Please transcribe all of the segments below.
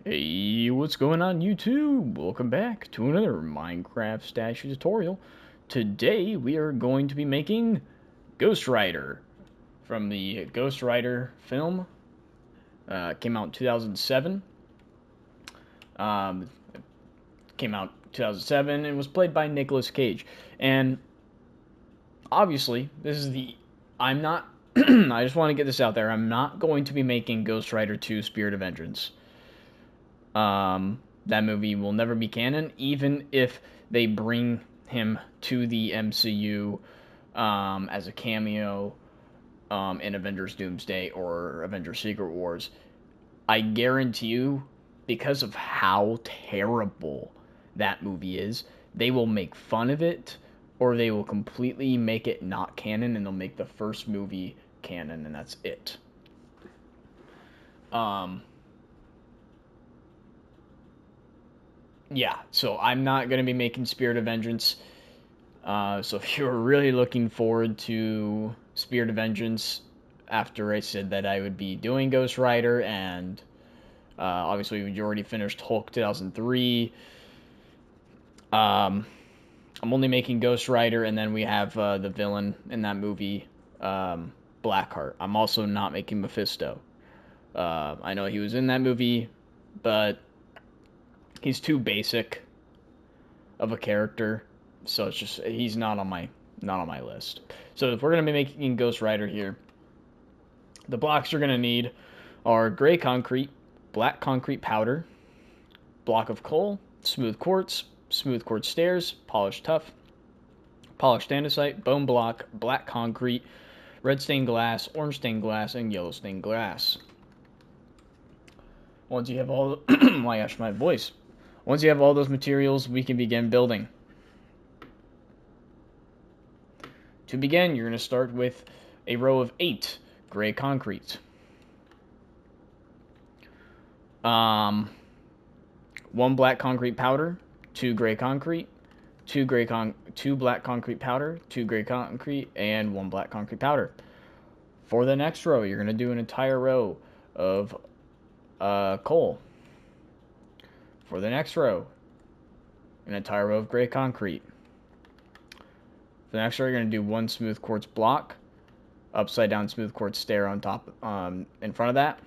Hey, what's going on YouTube? Welcome back to another Minecraft statue tutorial. Today we are going to be making Ghost Rider from the Ghost Rider film. Came out in 2007. Um, came out 2007 and was played by Nicolas Cage. And obviously, this is the... I'm not... I just want to get this out there. I'm not going to be making Ghost Rider 2 Spirit of Vengeance. That movie will never be canon, even if they bring him to the MCU as a cameo in Avengers Doomsday or Avengers Secret Wars. I guarantee you, because of how terrible that movie is, they will make fun of it or they will completely make it not canon and they'll make the first movie canon and that's it. Um, yeah, so I'm not going to be making Spirit of Vengeance. So if you're really looking forward to Spirit of Vengeance, after I said that I would be doing Ghost Rider, and obviously we already finished Hulk 2003. Um, I'm only making Ghost Rider, and then we have the villain in that movie, Blackheart. I'm also not making Mephisto. I know he was in that movie, but he's too basic of a character, so it's just he's not on my list. So if we're gonna be making Ghost Rider here, the blocks you're gonna need are gray concrete, black concrete powder, block of coal, smooth quartz stairs, polished tuff, polished andesite, bone block, black concrete, red stained glass, orange stained glass, and yellow stained glass. Once you have all, my gosh, my voice. Once you have all those materials, we can begin building. To begin, you're going to start with a row of 8 gray concrete. Um, 1 black concrete powder, 2 gray concrete, 2 black concrete powder, 2 gray concrete, and 1 black concrete powder. For the next row, you're going to do an entire row of coal. For the next row, an entire row of gray concrete. For the next row, you're going to do 1 smooth quartz block, upside down smooth quartz stair on top, in front of that.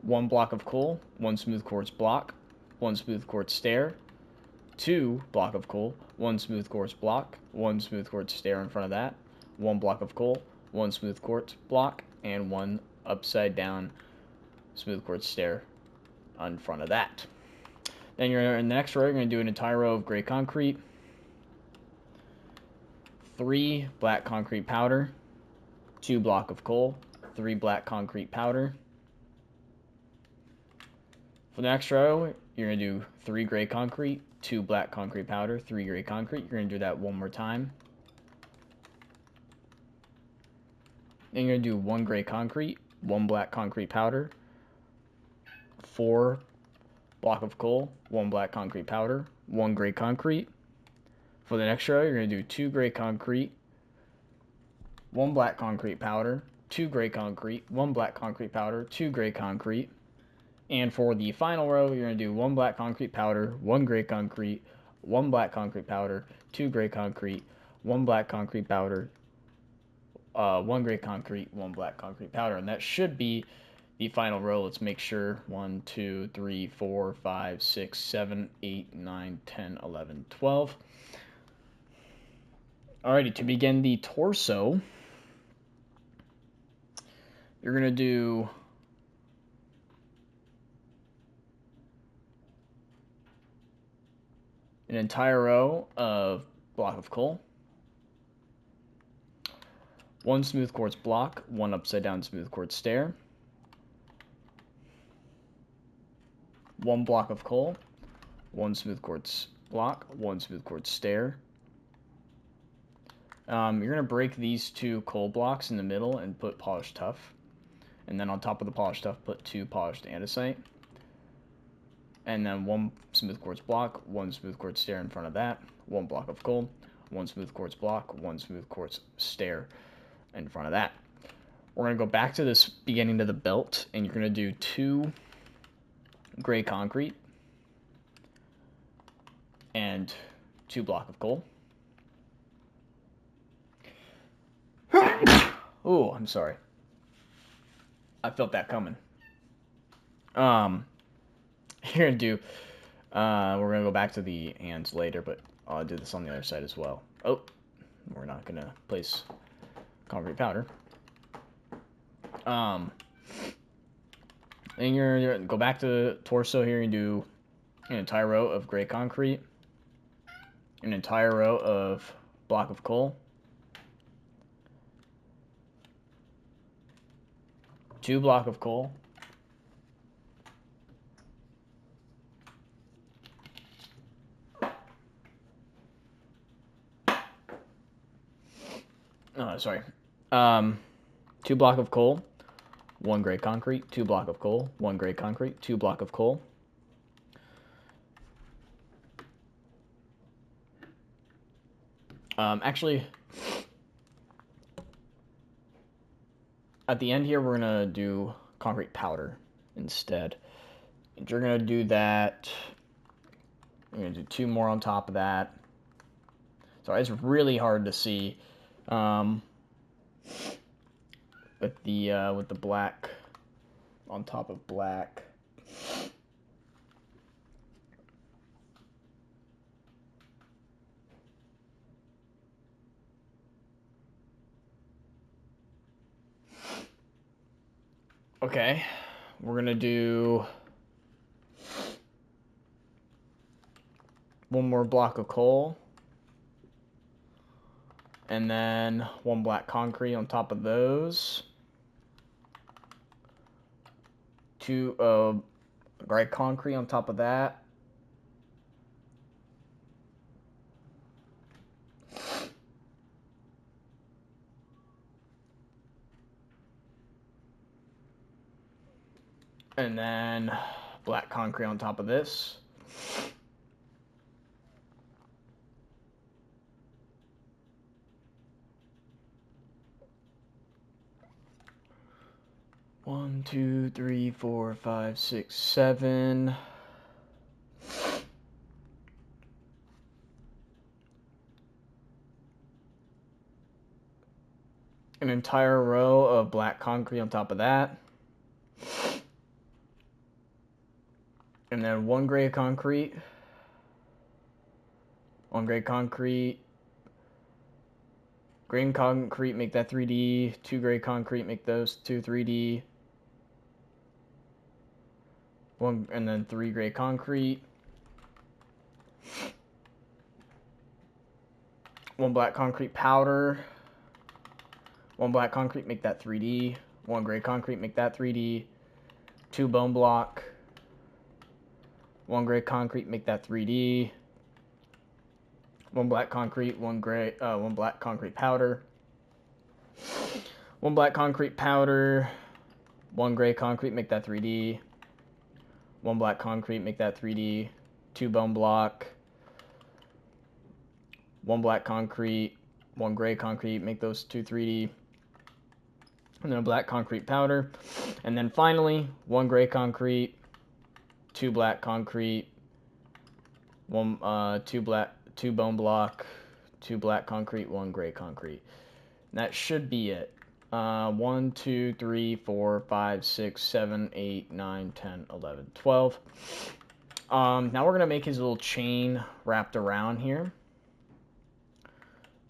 1 block of coal, 1 smooth quartz block, 1 smooth quartz stair, 2 block of coal, 1 smooth quartz block, 1 smooth quartz stair in front of that, 1 block of coal, 1 smooth quartz block, and 1 upside down smooth quartz stair in front of that. Then you're in the next row, you're going to do an entire row of gray concrete, 3 black concrete powder, 2 block of coal, 3 black concrete powder. For the next row, you're going to do 3 gray concrete, 2 black concrete powder, 3 gray concrete. You're going to do that one more time. Then you're going to do 1 gray concrete, 1 black concrete powder, 4 block of coal, 1 black concrete powder, 1 gray concrete. For the next row, you're going to do 2 gray concrete, 1 black concrete powder, 2 gray concrete, 1 black concrete powder, 2 gray concrete. And for the final row, you're going to do 1 black concrete powder, 1 gray concrete, 1 black concrete powder, 2 gray concrete, 1 black concrete powder, 1 gray concrete, 1 black concrete powder. And that should be the final row. Let's make sure. 1, 2, 3, 4, 5, 6, 7, 8, 9, 10, 11, 12. Alrighty, to begin the torso, you're going to do an entire row of block of coal, 1 smooth quartz block, 1 upside down smooth quartz stair, 1 block of coal, 1 smooth quartz block, 1 smooth quartz stair. You're going to break these 2 coal blocks in the middle and put polished tuff. And then on top of the polished tuff, put 2 polished andesite. And then 1 smooth quartz block, 1 smooth quartz stair in front of that, 1 block of coal, 1 smooth quartz block, 1 smooth quartz stair in front of that. we're going to go back to this beginning of the belt, and you're going to do 2 gray concrete and 2 block of coal. Oh, I'm sorry. I felt that coming. You're going to do, we're going to go back to the hands later, but I'll do this on the other side as well. Oh, we're not going to place concrete powder. And you're going to go back to the torso here and do an entire row of gray concrete, an entire row of block of coal, 2 block of coal, sorry, 2 block of coal, 1 gray concrete, 2 block of coal, 1 gray concrete, 2 block of coal. Actually, at the end here, we're going to do concrete powder instead. And you're going to do that. You're going to do 2 more on top of that. Sorry, it's really hard to see with the black on top of black. Okay, we're gonna do 1 more block of coal, and then 1 black concrete on top of those. 2 gray concrete on top of that. And then black concrete on top of this. One, two, three, four, five, six, 7. An entire row of black concrete on top of that. And then 1 gray concrete. 1 gray concrete. Green concrete, make that 3D. 2 gray concrete, make those 2 3D. 1, and then 3 gray concrete. 1 black concrete powder. 1 black concrete, make that 3D. 1 gray concrete, make that 3D. 2 bone block. 1 gray concrete, make that 3D. 1 black concrete, 1 black concrete powder. 1 black concrete powder. 1 gray concrete, make that 3D. 1 black concrete, make that 3D. 2 bone block. 1 black concrete. 1 gray concrete, make those 2 3D. And then a black concrete powder. And then finally, 1 gray concrete. 2 black concrete. 2 bone block. 2 black concrete. 1 gray concrete. And that should be it. 1, 2, 3, 4, 5, 6, 7, 8, 9, 10, 11, 12. Now we're going to make his little chain wrapped around here.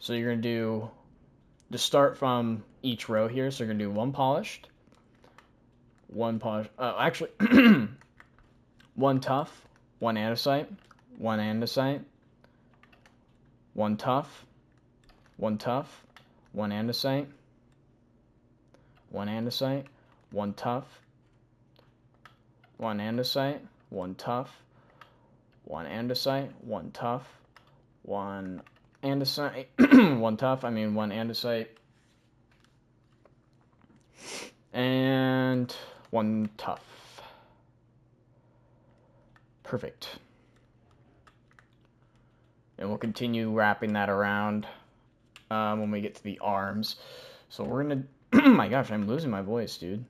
So you're going to do, to start from each row here, so you're going to do 1 polished, 1 polished, 1 tough, 1 andesite, 1 andesite, 1 tough, 1 tough, 1 andesite, 1 andesite, 1 tough, 1 andesite, 1 tough, 1 andesite, 1 tough, 1 andesite, 1 tough, 1 andesite, and 1 tough. Perfect. And we'll continue wrapping that around when we get to the arms. So we're going to My gosh, I'm losing my voice, dude.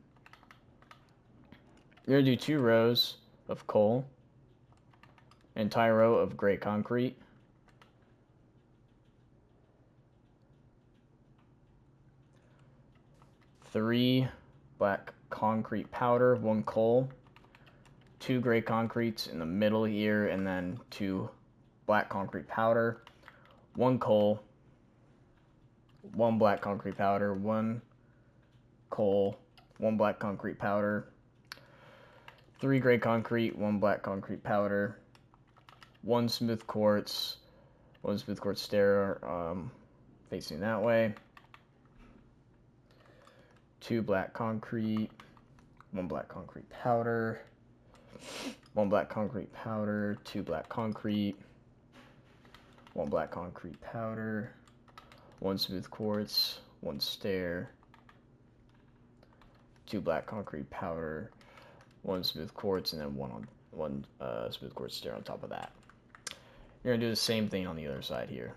You're gonna do 2 rows of coal, entire row of gray concrete, 3 black concrete powder, 1 coal, 2 gray concretes in the middle here, and then 2 black concrete powder, 1 coal, 1 black concrete powder, 1 coal, 1 black concrete powder, 3 gray concrete, 1 black concrete powder, 1 smooth quartz, 1 smooth quartz stair facing that way, 2 black concrete, 1 black concrete powder, 1 black concrete powder, 2 black concrete, 1 black concrete powder, 1 smooth quartz, 1 stair, 2 black concrete powder, 1 smooth quartz, and then one smooth quartz stair on top of that. You're gonna do the same thing on the other side here.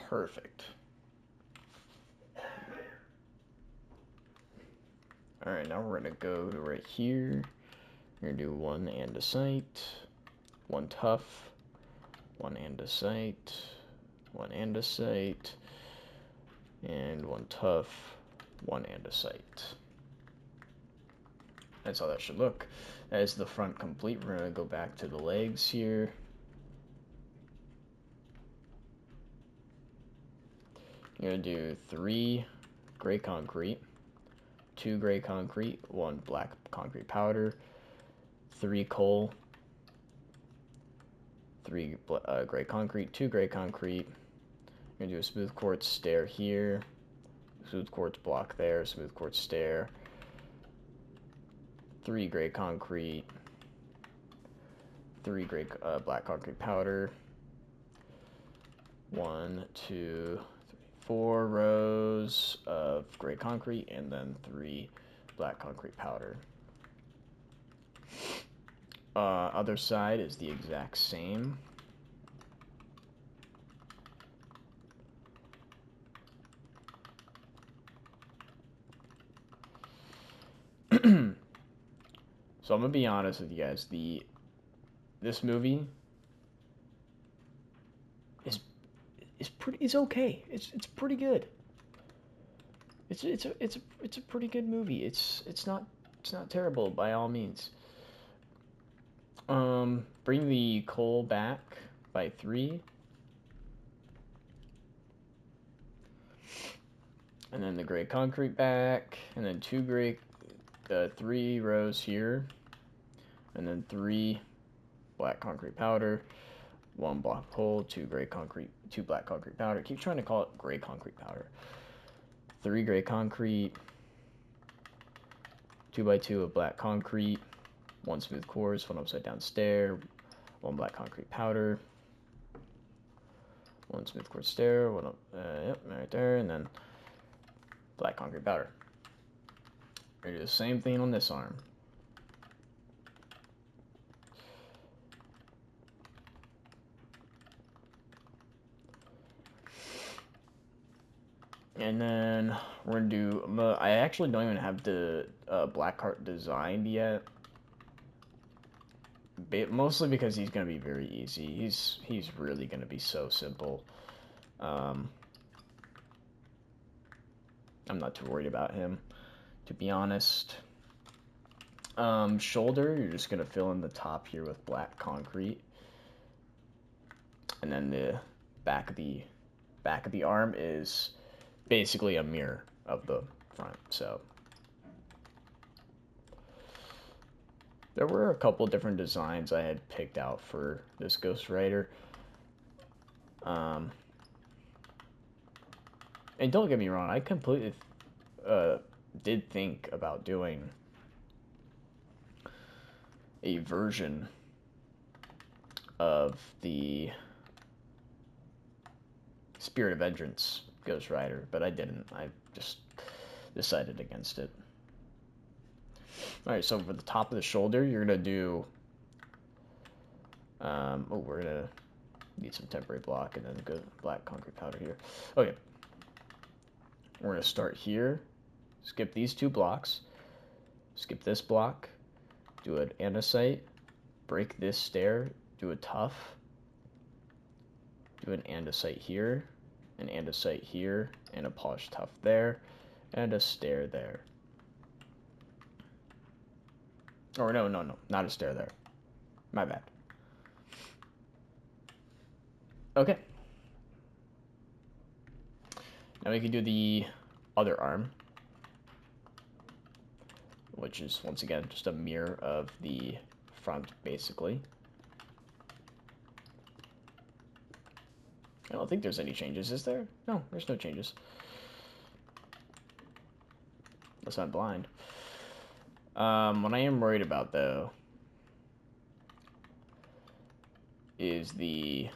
Perfect. Alright, now we're gonna go to right here. We're gonna do 1 andesite, 1 tough, 1 andesite, 1 andesite, and 1 tough, 1 andesite. That's how that should look. That is the front complete. We're gonna go back to the legs here. You're gonna do 3 gray concrete, 2 gray concrete, 1 black concrete powder, 3 coal, 3 gray concrete, 2 gray concrete. You're gonna do a smooth quartz stair here, smooth quartz block there, smooth quartz stair, 3 gray concrete, 3 gray black concrete powder, 1, 2, 4 rows of gray concrete, and then 3 black concrete powder. Other side is the exact same. So I'm gonna be honest with you guys. This movie is okay. It's pretty good. It's a pretty good movie. It's not terrible by all means. Bring the coal back by 3. And then the gray concrete back, and then 3 rows here, and then 3 black concrete powder, 1 block coal, 2 gray concrete, 2 black concrete powder. Keep trying to call it gray concrete powder. 3 gray concrete, 2 by 2 of black concrete, 1 smooth quartz, 1 upside down stair, 1 black concrete powder, 1 smooth quartz stair, 1 up, yep, right there, and then black concrete powder. We're gonna do the same thing on this arm. And then we're gonna do, I actually don't even have the black cart designed yet. Mostly because he's gonna be very easy. He's really gonna be so simple. I'm not too worried about him, to be honest. Shoulder, you're just gonna fill in the top here with black concrete. And then the back of the back of the arm is basically a mirror of the front. So there were a couple different designs I had picked out for this Ghost Rider. And don't get me wrong, I completely did think about doing a version of the Spirit of Vengeance Ghost Rider, but I didn't. I just decided against it. Alright, so for the top of the shoulder, you're going to do... we're going to need some temporary block and then go black concrete powder here. Okay. We're going to start here, skip these 2 blocks, skip this block, do an andesite, break this stair, do a tough, do an andesite here, an andesite here, and a polished tough there, and a stair there. Or no, not a stair there. My bad. Okay. Now we can do the other arm, which is, once again, just a mirror of the front, basically. I don't think there's any changes, is there? No, there's no changes. Unless I'm blind. What I am worried about, though, is the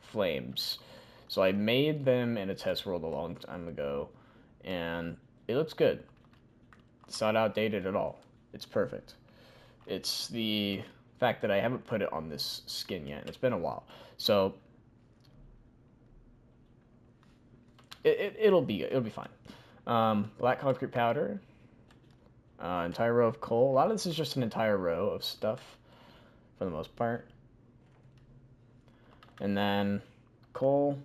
flames. So I made them in a test world a long time ago, and it looks good. It's not outdated at all. It's perfect. It's the fact that I haven't put it on this skin yet, and it's been a while. So it'll be fine. Black concrete powder, entire row of coal. A lot of this is just an entire row of stuff, for the most part. And then coal.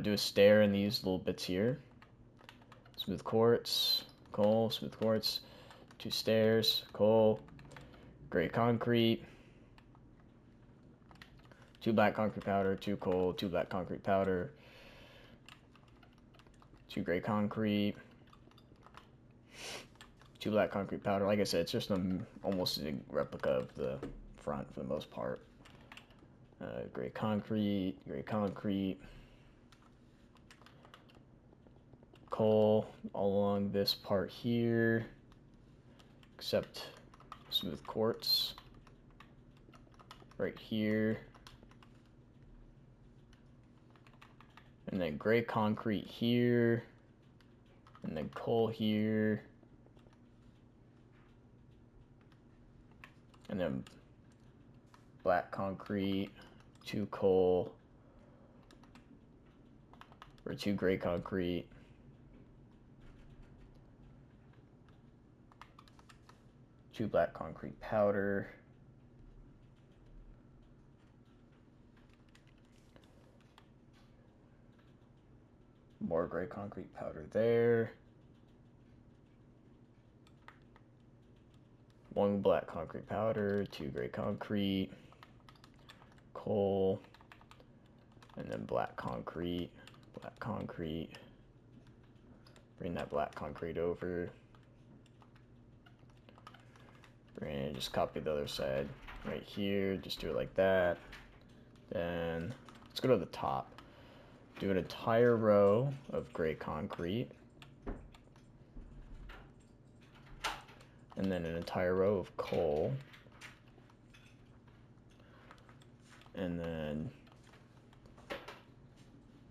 Do a stair in these little bits here. Smooth quartz, coal, smooth quartz, 2 stairs, coal, gray concrete, 2 black concrete powder, 2 coal, 2 black concrete powder, 2 gray concrete, 2 black concrete powder. Like I said, it's just almost a replica of the front for the most part. Gray concrete, coal all along this part here, except smooth quartz right here, and then gray concrete here, and then coal here, and then black concrete, 2 coal, or 2 gray concrete, two black concrete powder, more gray concrete powder there, 1 black concrete powder, 2 gray concrete, coal, and then black concrete, bring that black concrete over, and just copy the other side right here, just do it like that. Then let's go to the top, do an entire row of gray concrete, and then an entire row of coal, and then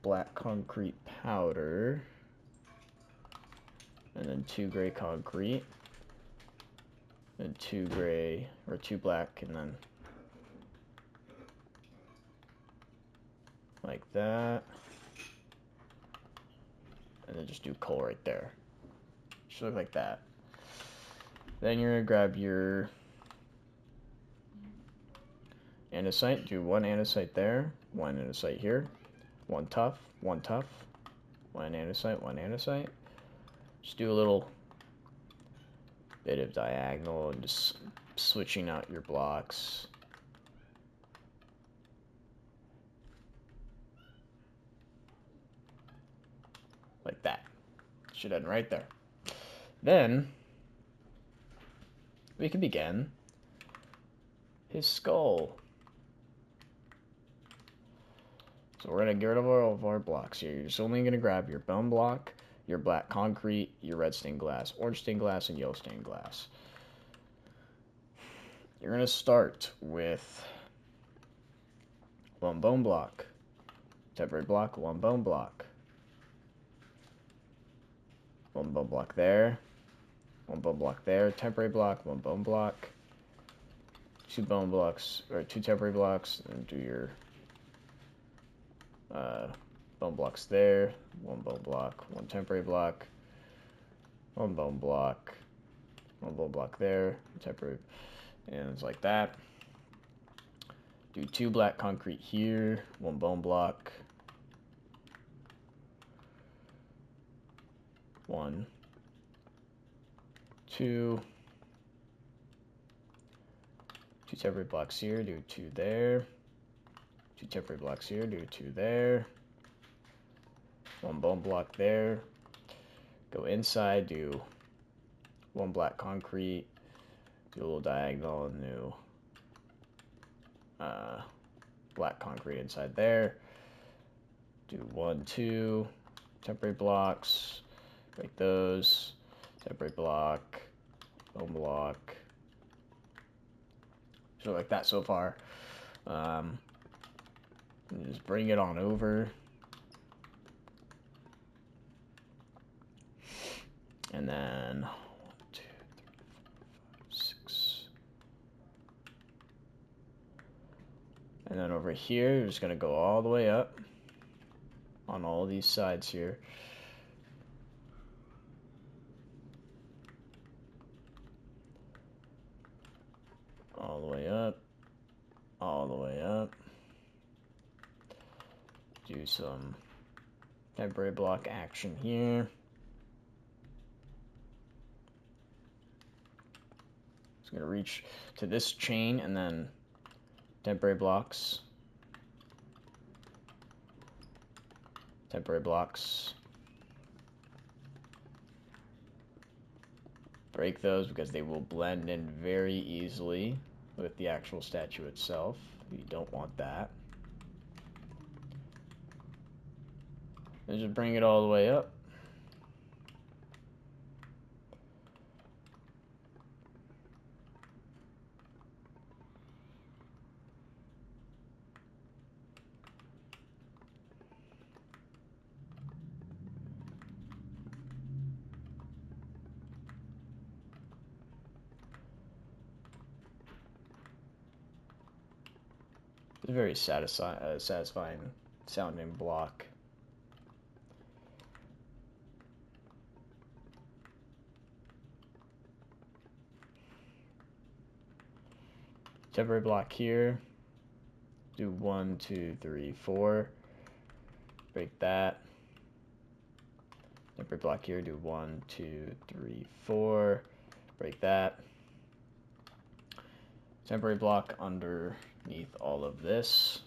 black concrete powder, and then 2 gray concrete, and 2 gray, or 2 black, and then like that, and then just do coal right there. Should look like that. Then you're gonna grab your andesite, do 1 andesite there, 1 andesite here, 1 tough, 1 tough, 1 andesite, 1 andesite. Just do a little bit of diagonal and just switching out your blocks. like that. Should end right there. Then we can begin his skull. So we're gonna get rid of all of our blocks here. You're just only gonna grab your bone block, your black concrete, your red stained glass, orange stained glass, and yellow stained glass. You're gonna start with one bone block, temporary block, one bone block, one bone block there, one bone block there, temporary block, one bone block, two bone blocks, or two temporary blocks, and do your bone blocks there, one bone block, one temporary block, one bone block, one bone block there, temporary, and it's like that. Do two black concrete here, one bone block, one, two temporary blocks here, do two there, two temporary blocks here, do two there, one bone block there, go inside, do one black concrete, do a little diagonal, and do black concrete inside there, do one, two temporary blocks, break those, temporary block, bone block, so like that so far. Just bring it on over, and then 1, 2, 3, 4, 5, 6, and then over here you're just gonna go all the way up on all these sides here. All the way up, all the way up. Do some temporary block action here. It's gonna reach to this chain and then temporary blocks. Temporary blocks. Break those because they will blend in very easily with the actual statue itself. You don't want that. And just bring it all the way up. It's a very satisfying sounding block. Temporary block here. Do 1, 2, 3, 4. Break that. Temporary block here. Do 1, 2, 3, 4. Break that. Temporary block underneath all of this.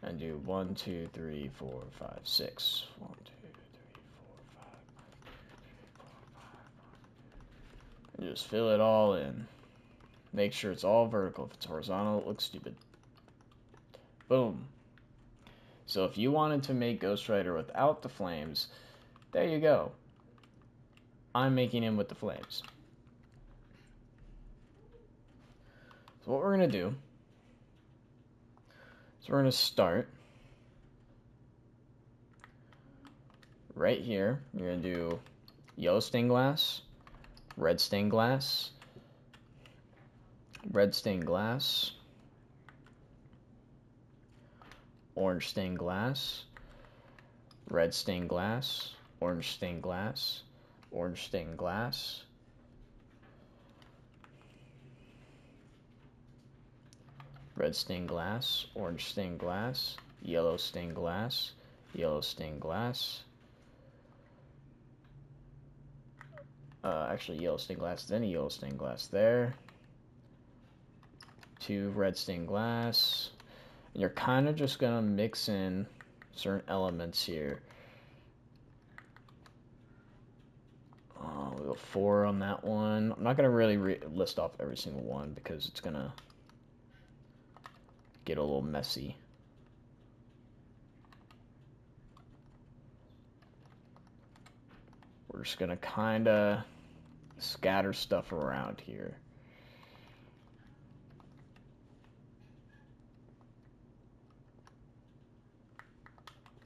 And do 1, 2, 3, 4, 5, 6. 1, 2, 3, 4, 5. And just fill it all in. Make sure it's all vertical. If it's horizontal, it looks stupid. Boom. So if you wanted to make Ghost Rider without the flames, there you go. I'm making him with the flames. So what we're going to do is we're going to start right here. You're going to do yellow stained glass, red stained glass, red stained glass, orange stained glass, red stained glass, orange stained glass, orange stained glass, red stained glass, orange stained glass, yellow stained glass, yellow stained glass, actually yellow stained glass, then a yellow stained glass there, two red stained glass, and you're kind of just gonna mix in certain elements here. We got 4 on that one. I'm not going to really list off every single one because it's going to get a little messy. We're just going to kind of scatter stuff around here.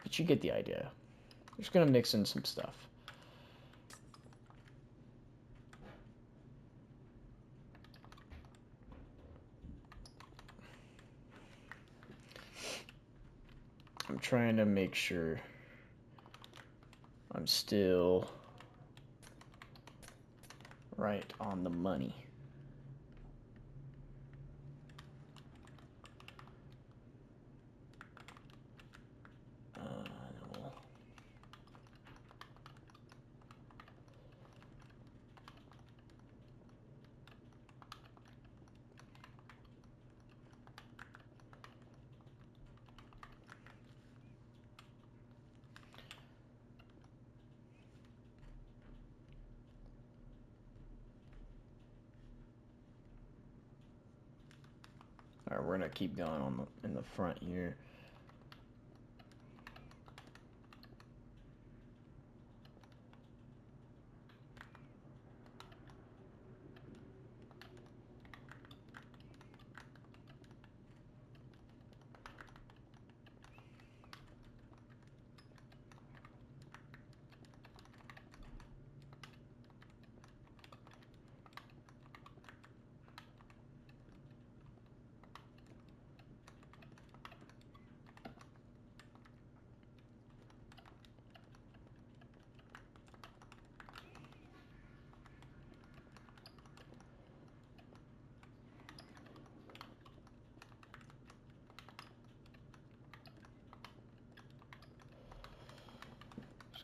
But you get the idea. We're just going to mix in some stuff. I'm trying to make sure I'm still right on the money. Alright, we're gonna keep going on in the front here.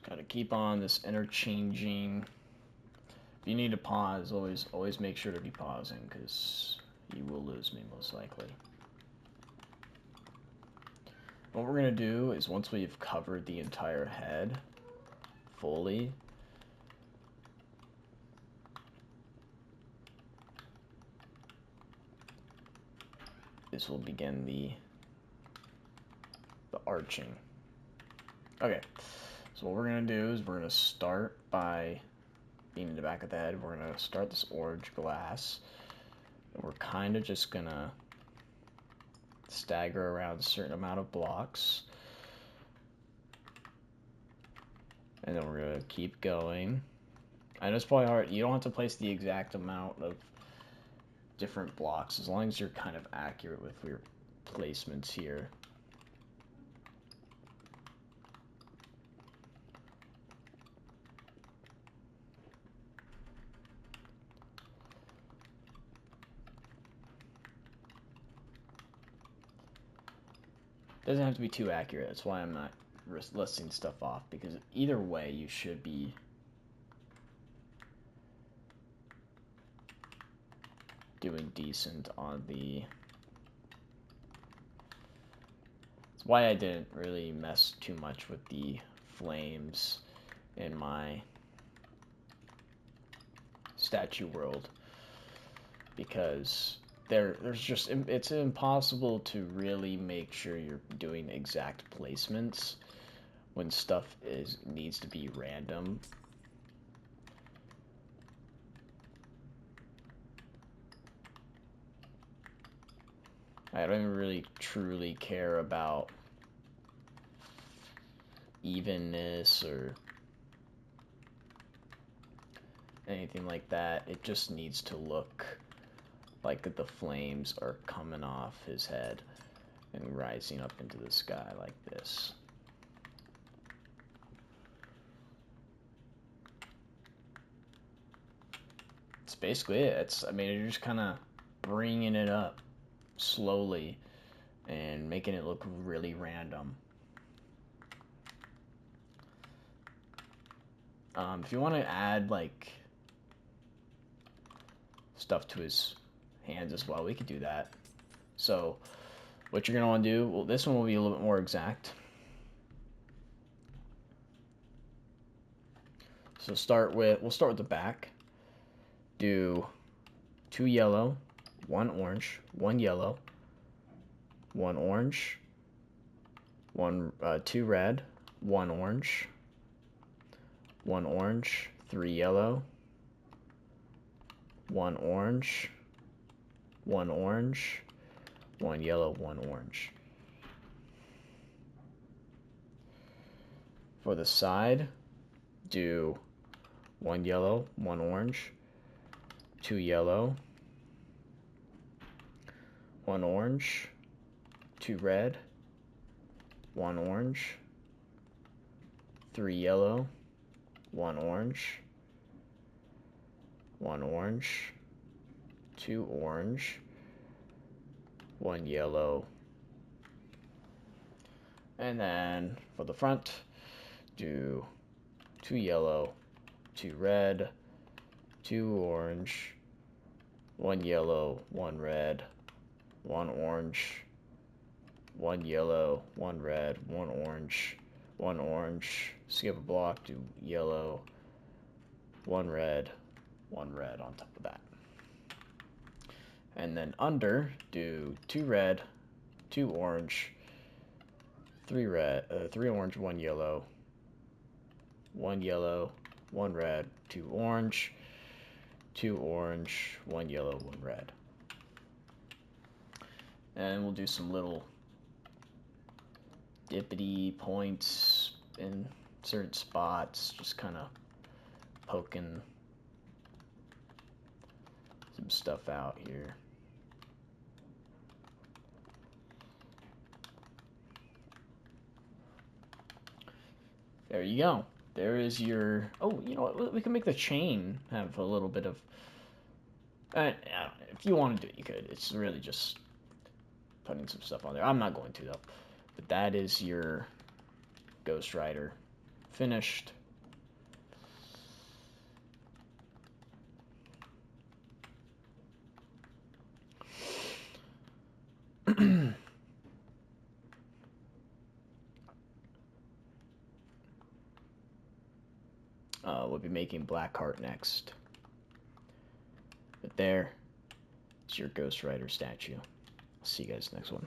Gotta keep on this interchanging. If you need to pause, always make sure to be pausing, because you will lose me most likely. What we're gonna do is once we've covered the entire head fully, this will begin the arching. Okay. So what we're going to do is we're going to start by being in the back of the head. We're going to start this orange glass. And we're kind of just going to stagger around a certain amount of blocks. And then we're going to keep going. I know it's probably hard. You don't have to place the exact amount of different blocks as long as you're kind of accurate with your placements here. Doesn't have to be too accurate. That's why I'm not listing stuff off, because either way you should be doing decent on the... That's why I didn't really mess too much with the flames in my statue world, because there's just, it's impossible to really make sure you're doing exact placements when stuff needs to be random. I don't even really truly care about evenness or anything like that. It just needs to look like the flames are coming off his head and rising up into the sky like this. That's basically it. I mean, you're just kind of bringing it up slowly and making it look really random. If you want to add like stuff to his hands as well, we could do that. So what you're going to want to do, well, this one will be a little bit more exact. So we'll start with the back. Do 2 yellow, 1 orange, 1 yellow, 1 orange, 2 red, 1 orange, 1 orange, 3 yellow, 1 orange, 1 orange, 1 yellow, 1 orange. For the side, do 1 yellow, 1 orange, 2 yellow, 1 orange, 2 red, 1 orange, 3 yellow, 1 orange, 1 orange, 2 orange, 1 yellow. And then for the front, do 2 yellow, 2 red, 2 orange, 1 yellow, 1 red, 1 orange, 1 yellow, 1 red, 1 orange, 1 orange, skip a block, do yellow, 1 red, 1 red on top of that. And then under, do 2 red, 2 orange, 3 orange, 1 yellow, 1 yellow, 1 red, 2 orange, 2 orange, 1 yellow, 1 red. And we'll do some little dippity points in certain spots, just kind of poking some stuff out here. There you go. There is your... Oh, you know what? We can make the chain have a little bit of... if you want to do it, you could. It's really just putting some stuff on there. I'm not going to, though. But that is your Ghost Rider finished. We'll be making Blackheart next. But there is your Ghost Rider statue. I'll see you guys next one.